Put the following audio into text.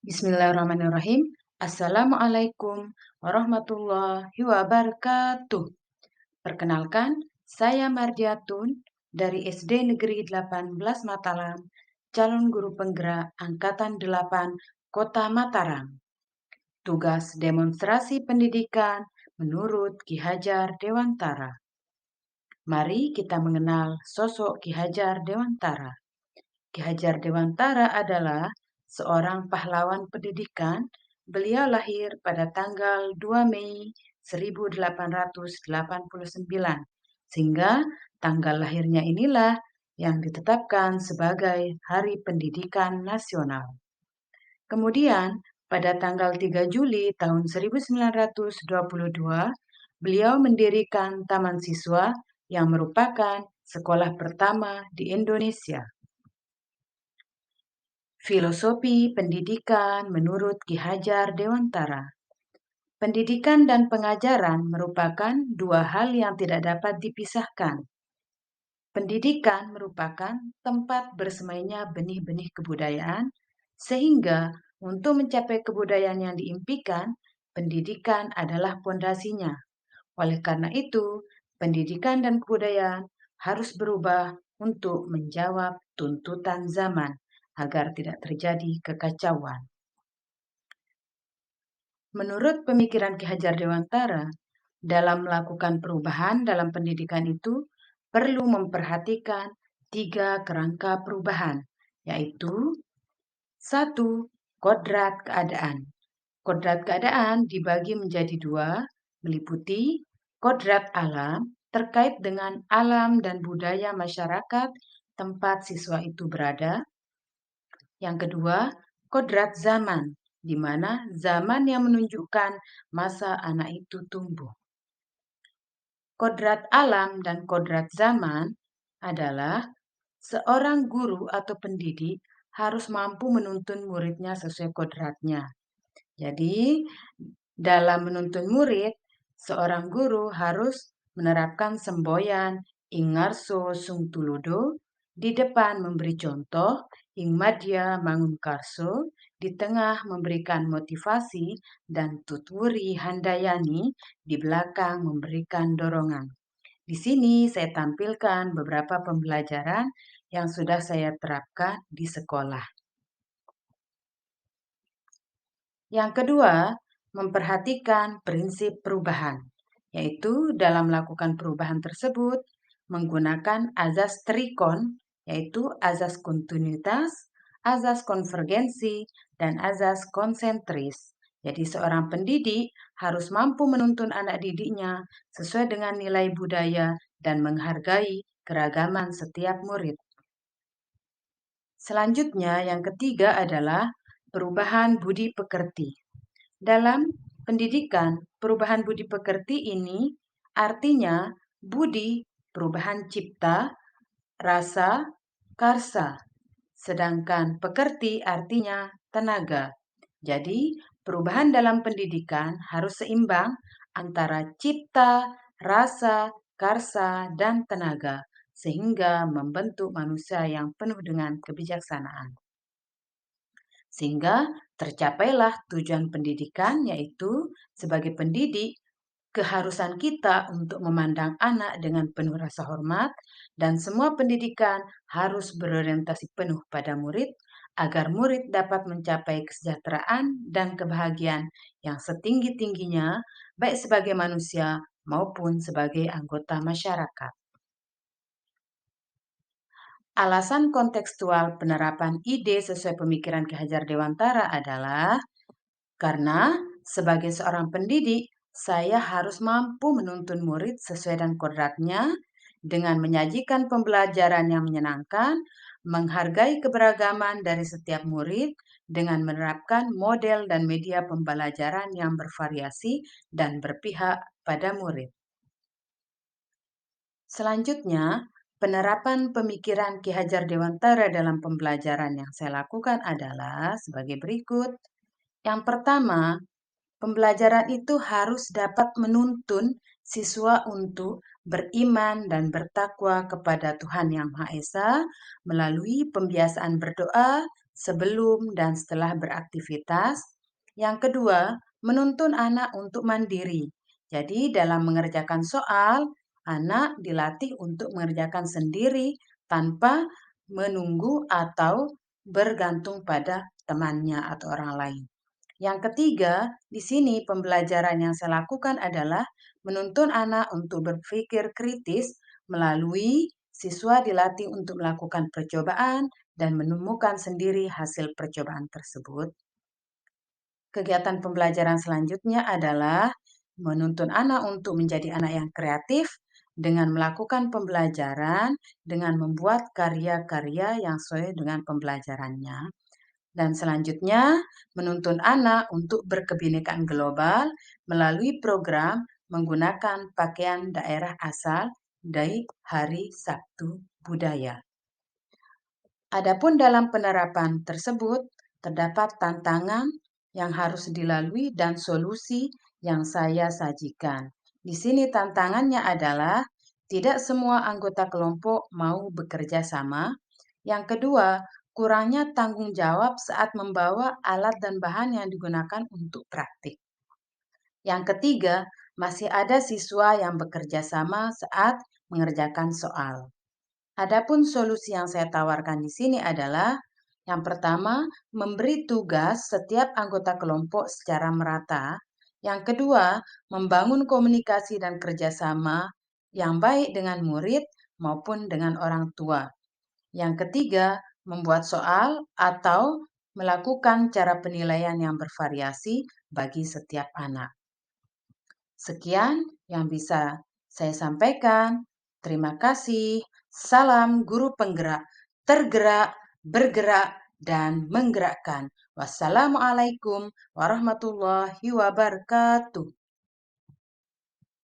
Bismillahirrahmanirrahim. Assalamualaikum warahmatullahi wabarakatuh. Perkenalkan, saya Mardiatun dari SD Negeri 18 Mataram, calon guru penggerak Angkatan 8 Kota Mataram. Tugas demonstrasi pendidikan menurut Ki Hajar Dewantara. Mari kita mengenal sosok Ki Hajar Dewantara. Ki Hajar Dewantara adalah seorang pahlawan pendidikan. Beliau lahir pada tanggal 2 Mei 1889, sehingga tanggal lahirnya inilah yang ditetapkan sebagai Hari Pendidikan Nasional. Kemudian, pada tanggal 3 Juli tahun 1922, beliau mendirikan Taman Siswa yang merupakan sekolah pertama di Indonesia. Filosofi pendidikan menurut Ki Hajar Dewantara. Pendidikan dan pengajaran merupakan dua hal yang tidak dapat dipisahkan. Pendidikan merupakan tempat bersemainya benih-benih kebudayaan, sehingga untuk mencapai kebudayaan yang diimpikan, pendidikan adalah pondasinya. Oleh karena itu, pendidikan dan kebudayaan harus berubah untuk menjawab tuntutan zaman agar tidak terjadi kekacauan. Menurut pemikiran Ki Hajar Dewantara, dalam melakukan perubahan dalam pendidikan itu perlu memperhatikan 3 kerangka perubahan, yaitu 1. Kodrat keadaan. Kodrat keadaan dibagi menjadi 2, meliputi kodrat alam terkait dengan alam dan budaya masyarakat tempat siswa itu berada. Yang kedua, kodrat zaman, di mana zaman yang menunjukkan masa anak itu tumbuh. Kodrat alam dan kodrat zaman adalah seorang guru atau pendidik harus mampu menuntun muridnya sesuai kodratnya. Jadi, dalam menuntun murid, seorang guru harus menerapkan semboyan ing ngarso sung tulodo, di depan memberi contoh ing madya mangun karso, di tengah memberikan motivasi, dan tutwuri handayani, di belakang memberikan dorongan. Di sini saya tampilkan beberapa pembelajaran yang sudah saya terapkan di sekolah. Yang kedua, memperhatikan prinsip perubahan, yaitu dalam melakukan perubahan tersebut menggunakan azas trikon, yaitu azas kontinuitas, azas konvergensi, dan azas konsentris. Jadi seorang pendidik harus mampu menuntun anak didiknya sesuai dengan nilai budaya dan menghargai keragaman setiap murid. Selanjutnya, yang ketiga adalah perubahan budi pekerti. Dalam pendidikan, perubahan budi pekerti ini artinya budi, perubahan cipta, rasa, karsa. Sedangkan pekerti artinya tenaga. Jadi, perubahan dalam pendidikan harus seimbang antara cipta, rasa, karsa, dan tenaga, sehingga membentuk manusia yang penuh dengan kebijaksanaan. Sehingga tercapailah tujuan pendidikan, yaitu sebagai pendidik, keharusan kita untuk memandang anak dengan penuh rasa hormat, dan semua pendidikan harus berorientasi penuh pada murid, agar murid dapat mencapai kesejahteraan dan kebahagiaan yang setinggi-tingginya, baik sebagai manusia maupun sebagai anggota masyarakat. Alasan kontekstual penerapan ide sesuai pemikiran Ki Hajar Dewantara adalah karena sebagai seorang pendidik, saya harus mampu menuntun murid sesuai dengan kodratnya dengan menyajikan pembelajaran yang menyenangkan, menghargai keberagaman dari setiap murid dengan menerapkan model dan media pembelajaran yang bervariasi dan berpihak pada murid. Selanjutnya, penerapan pemikiran Ki Hajar Dewantara dalam pembelajaran yang saya lakukan adalah sebagai berikut. Yang pertama, pembelajaran itu harus dapat menuntun siswa untuk beriman dan bertakwa kepada Tuhan Yang Maha Esa melalui pembiasaan berdoa, sebelum dan setelah beraktivitas. Yang kedua, menuntun anak untuk mandiri. Jadi dalam mengerjakan soal, anak dilatih untuk mengerjakan sendiri tanpa menunggu atau bergantung pada temannya atau orang lain. Yang ketiga, di sini pembelajaran yang saya lakukan adalah menuntun anak untuk berpikir kritis melalui siswa dilatih untuk melakukan percobaan dan menemukan sendiri hasil percobaan tersebut. Kegiatan pembelajaran selanjutnya adalah menuntun anak untuk menjadi anak yang kreatif dengan melakukan pembelajaran dengan membuat karya-karya yang sesuai dengan pembelajarannya. Dan selanjutnya, menuntun anak untuk berkebinekaan global melalui program menggunakan pakaian daerah asal dari Hari Sabtu Budaya. Adapun dalam penerapan tersebut, terdapat tantangan yang harus dilalui dan solusi yang saya sajikan. Di sini tantangannya adalah tidak semua anggota kelompok mau bekerja sama. Yang kedua, kurangnya tanggung jawab saat membawa alat dan bahan yang digunakan untuk praktik. Yang ketiga, masih ada siswa yang bekerja sama saat mengerjakan soal. Adapun solusi yang saya tawarkan di sini adalah yang pertama, memberi tugas setiap anggota kelompok secara merata. Yang kedua, membangun komunikasi dan kerjasama yang baik dengan murid maupun dengan orang tua. Yang ketiga, membuat soal atau melakukan cara penilaian yang bervariasi bagi setiap anak. Sekian yang bisa saya sampaikan. Terima kasih. Salam guru penggerak, tergerak, bergerak, dan menggerakkan. Wassalamualaikum warahmatullahi wabarakatuh.